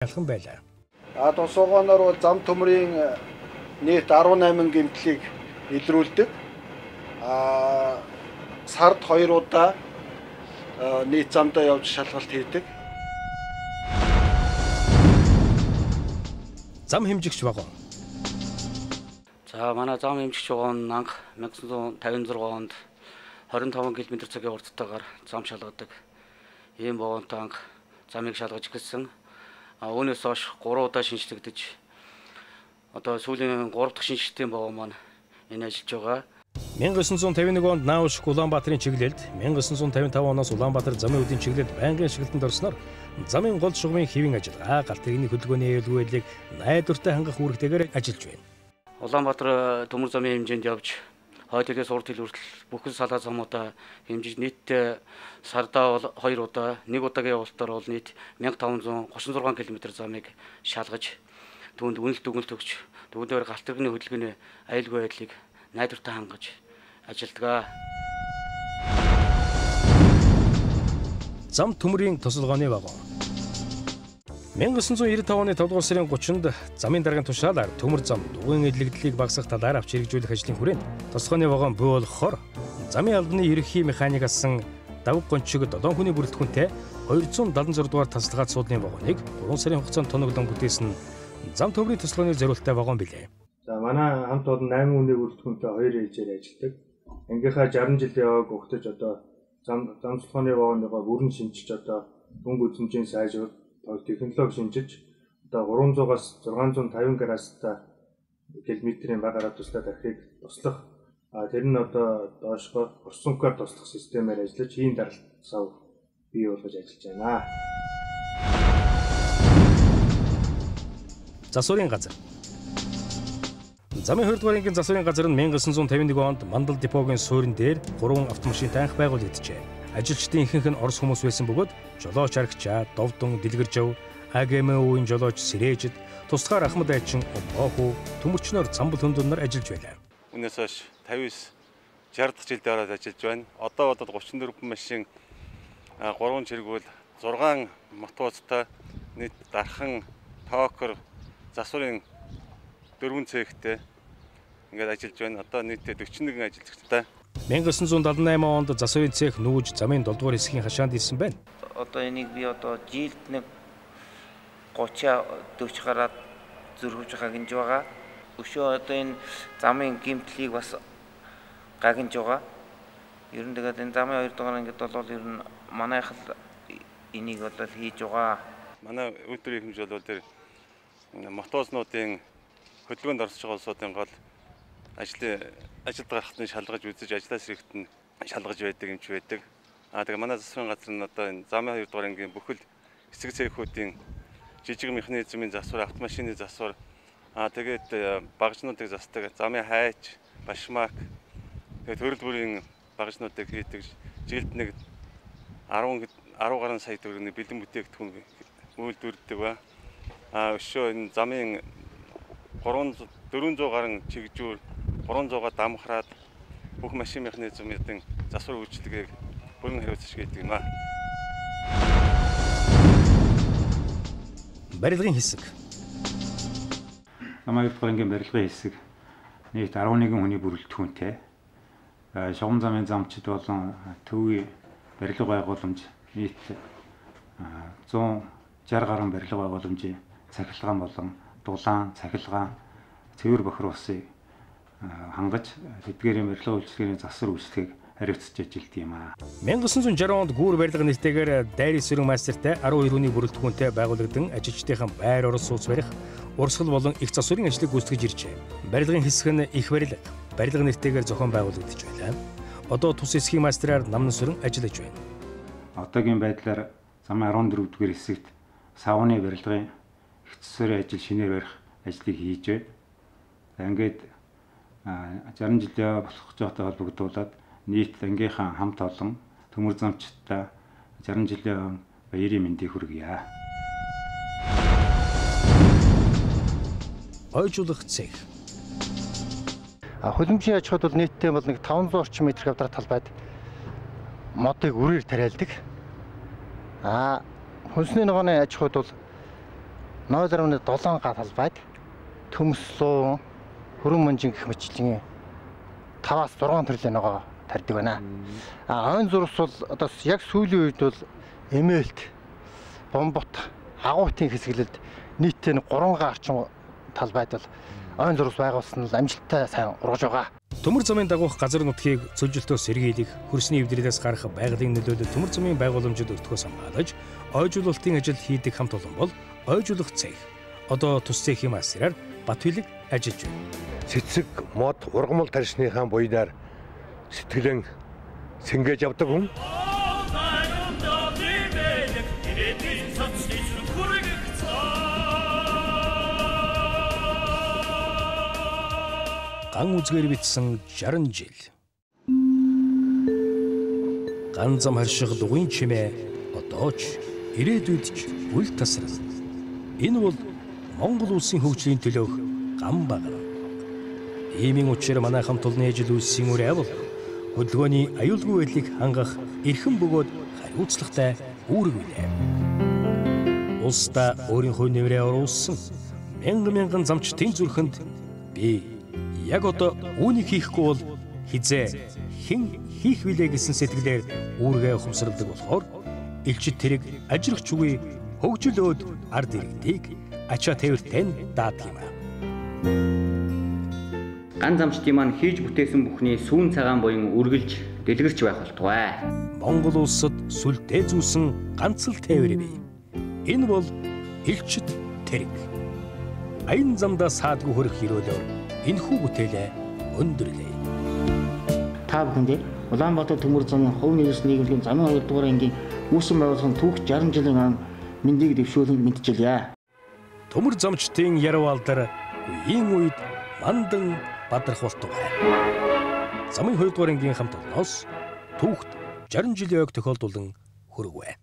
ялхан байлаа. Тусгооноор бол зам төмрийн нийт 18 гэмтлийг илрүүлдэг. Сард 2 удаа нийт замдаа явж шалгалт хийдэг. Зам хэмжигч вагон. За манай зам хэмжигч вагон анх 1956 онд 25 км/цагийн хурдтайгаар зам шалгадаг. Ийм вагонтой анх замыг шалгаж эхэлсэн. Үүнээс хойш 3 удаа шинжлэгдэж одоо сүүлийн 3 дахь шинжлэлийн вагон маань энэ ажиллаж байгаа. 1951 онд Наушх Улаанбаатарын чиглэлд 1955 оноос Улаанбаатар замын үдийн чиглэлд байнгын ашиглалтанд орсноор замын гол шугамын хэвийн ажиллагаа галт тэрэгний хөдөлгөөний ээлгүүлийг найдвартай хангах үүрэгтэйгээр ажиллаж байна. Улаанбаатар төмөр замын хэмжээнд явж хойлоос урд хил хүртэл бүхэл салаа замуудаа хэмжиж нийтдээ сардаа бол 2 удаа 1 удаагийн явалтаар бол нийт 1536 км замыг шалгаж түүнд үнэлт дүгнэлт өгч түүнээр галт тэрэгний хөдөлгөөний аюулгүй байдлыг найдвартай хангаж ажилладаг. Зам төмрийн тусалгооны вагон. 1995 оны 5 дугаар сарын 30-нд замын даргын тушаалаар төмөр зам дугуйн илэгдлийг багасгах талаар авч хэрэгжүүлэх ажлын хүрээнд тусгооны вагон бий болохоор замын албаны ерөнхий механик асан давг гончиг 7 хүний бүрэлдэхүүнтэй 276 дугаар тасалгаад суудлын вагоныг 3 сарын хугацаанд тоноглон бүтээсэн зам төмрийн тусалгооны зориулттай вагон билээ. За манай хамт олон 8 хүний бүрэлдэхүүнтэй 2 ээлжээр ажилладаг. Ангийнхаа 60 жил явааг өгтөж одоо замцлахооны вагоныгоо бүрэн шинжилж одоо дүнг үзмжийн сайжруулалт технологи шинжиж одоо 300-аас 650 градустай километрийн багаараа туслаад архийг туслах тэр нь одоо доошгоор орсонкоор туслах системээр ажиллаж хийн даралт сав бий болгож ажиллаж байна. Засварын газар. Замын 2 дугаар ангийн засварын газар нь 1951 онд Мандал депогийн суурин дээр 3 автомашинтай анх байгуулагджээ. Ажилчдын ихэнх нь орос хүмүүс байсан бөгөөд жолооч аргачаа, Довдон, Дэлгэржав, АГМ-ийн жолооч Сэрээжид, тусгаар Ахмад Айчин, Бооху, төмөрчнөр Цамбал хөндөөнөр ажиллаж байлаа. Үүнээс хойш 59-60 дахь жилдээ ороод ажиллаж байна. Одоо 34 машин 3 чиргүүл 6 мотоцтой нийт дархан тоокер засварын 4 цехтэй ингээд ажиллаж байна. Одоо нийтдээ 41 ажилчтай. 1978 онд засварын цех нүүж замын 7 дугаар хэсгийн хашаанд ирсэн байна. Одоо энийг би одоо жилд нэг 30-40 гараад зөрхөвж гагнж байгаа. Өшөө одоо энэ замын гэмтлийг бас гагнж байгаа. Ер нь тэгээд энэ замын 2 дугаар ангид бол ер нь манайх л энийг одоо хийж байгаа. Манай үйлдвэрийн хэмжээ бол тэр мотоцнуудын хөдөлгөөнд орсож байгаа улсуудын гол ажилд гарахтан шалгаж үзэж ажлаас ирэхэд нь шалгаж байдаг юм ч байдаг. Тэгээ манай засварын газар нь одоо энэ замын 2 дугаар ангийн бүхэл эсрэг цехүүдийн жижиг механизмын засвар, автомашины засвар, тэгээд багажнуудыг засдаг замын хайч, башмак, тэгээд төрөл бүрийн багажнуудыг хийдэг. Жилд нэг 10 гаруй сая төгрөгийн бэлэн бүтээгдэхүүн үйлдвэрлэдэг ба. Өшөө энэ замын 400 гаруй чигжүүр 300-га дамхраад бүх машин механизмын засвар үйлчилгээг бүрэн хариуцж хийдэг юм аа. Барилгын хэсэг. Замын 2 дугаар ангийн барилгын хэсэг нийт 11 хүний бүрэлдэхүүнтэй. Шугам замын замчид болон төвийн барилга байгууламж нийт 160 гаруй барилга байгууламжийн цахилгаан болон дулаан, цахилгаан, цэвэр бохир усыг хангаж тэдгээрийн барилга үйлчлэгийн засвар үйлчлэгийг хариуцж ажилладаг юм аа. 1960 онд гүүр барилга нэртэйгээр дайрын сөрөг мастертай 12 хүний бүрэлдэхүүнтэй байгуулагдсан ажилчдын байр орос сууц барих, урсгал болон их засварын ажлыг гүйцэтгэж иржээ. Барилгын хэсэг нь их барилга нэртэйгээр зохион байгуулагдаж байлаа. Одоо тус эсхийн мастераар намнан сөрөн ажиллаж байна. Одоогийн байдлаар замын 14 дугаар хэсэгт савны барилгын их засварын ажил шинээр барих ажлыг хийж байна. Ингээд 60 жилийн болох жоотой холбогдуулаад нийт ангийнхаа хамт олон төмөр замчтай 60 жилийн баярын мэндийг хүргье. Ойжуулах цех. Хөлбөмбөгийн аж ахуйд бол нийтдээ бол нэг 500 орчим метр квадрат талбайд модыг үрээр тариалдаг. Хүнсний ногооны аж ахуйд бол 0.7 га талбайд төмслөө хөрөн мөнжин гэх мэтчлийн 5-аас 6 төрлийн ногоо тарьдаг байна. Ойн зурс бол одоо яг сүүлийн үед бол эмээлт, бомбот, агуйтын хэсгэлэлд нийтдээ 3 га орчим талбайд бол ойн зурс байгуулсан нь амжилттай сайн ургаж байгаа. Төмөр замын дагуух газар нутгийг цөлжилтөө сэргийлэх, хөрсний эвдрэлээс гарах байгалийн нөлөөлөл төмөр замын байгууламжид өртгөөс хамгаалж, ойжуулалтын ажил хийдэг хамт олон бол ойжуулах цех. Одоо тус цехийн мастераар Батбилэг ажиллаж байна. Цэцэг, мод, ургамал тарьсныхаа буйнаар сэтгэлэн сэнгэж явдаг хүн. Ган үзгээр бичсэн 60 жил. Ган зам харшиг дугуйн чимээ одоо ч ирээдүйд ч үл тасрал. Энэ бол Монгол улсын хөгжлийн төлөөх гам багна. Иймийн учраа манай хамт олонны ажил үйлсийн үр авал хөдөлгөөний аюулгүй байдлыг хангах эрхэм бөгөөд хариуцлагатай үүрэг үнэ. Улсдаа өөрийнхөө нэрээ оруулсан мянган замчдын зүрхэнд би яг одоо үүнийг хийхгүй бол хизээ хэн хийх вүлээ гэсэн сэтгэлээр үүргээ ухамсарладаг болохоор элчид тэрэг ажирах чүгүй хөгжлөөд ард иргэдийг ачаа тээвэртэй даадаг юм аа. Ган замчдын маань хийж бүтээсэн бүхний сүүн цагаан буян үргэлж дэлгэрч байх болтугай. Монгол улсад сүлдээ зүүсэн ганц л тээвэр бий. Энэ бол элчид тэрэг. Аян замдаа саадгүй хөрөх хөрөөлөөр энэхүү бүтээлээ өндөрлөө. Та бүхэнд Улаанбаатар төмөр замын хувь нээс нийгмийн замын 2 дугаар ангийн үүсгэн байгуулсан түүх 60 жилийн мэндийг дэвшүүлэн мэдчилье. Төмөр замчдын яруу алдар үеийн үед мандан бадрах болтугай. Замын 2 дугаар ангийн хамт олноос түүхт 60 жилийн ойг тохиолдуулан хүргэв.